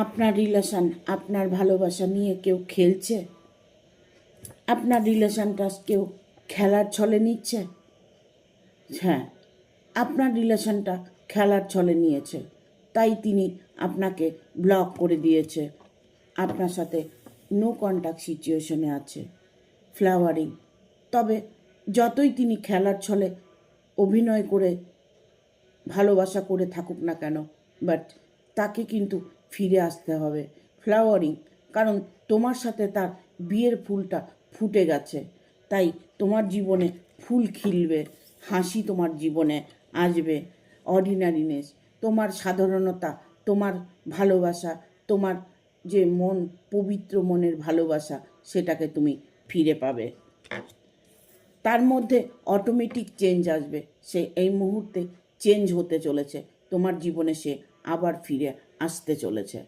আপনার রিলেশান, আপনার ভালোবাসা নিয়ে কেউ খেলছে, আপনার রিলেশানটা কেউ খেলার ছলে নিচ্ছে। হ্যাঁ, আপনার রিলেশানটা খেলার ছলে নিয়েছে, তাই তিনি আপনাকে ব্লক করে দিয়েছে, আপনার সাথে নো কন্ট্যাক্ট সিচুয়েশনে আছে, ফ্লাওয়ারিং। তবে যতই তিনি খেলার ছলে অভিনয় করে ভালোবাসা করে থাকুক না কেন, বাট তাকে কিন্তু ফিরে আসতে হবে, ফ্লাওয়ারিং। কারণ তোমার সাথে তার বিয়ের ফুলটা ফুটে গেছে, তাই তোমার জীবনে ফুল খিলবে, হাসি তোমার জীবনে আসবে, অর্ডিনারিনেস, তোমার সাধারণতা, তোমার ভালোবাসা, তোমার যে মন, পবিত্র মনের ভালোবাসা, সেটাকে তুমি ফিরে পাবে। তার মধ্যে অটোমেটিক চেঞ্জ আসবে, সে এই মুহূর্তে চেঞ্জ হতে চলেছে, তোমার জীবনে সে আবার ফিরে আসতে চলেছে।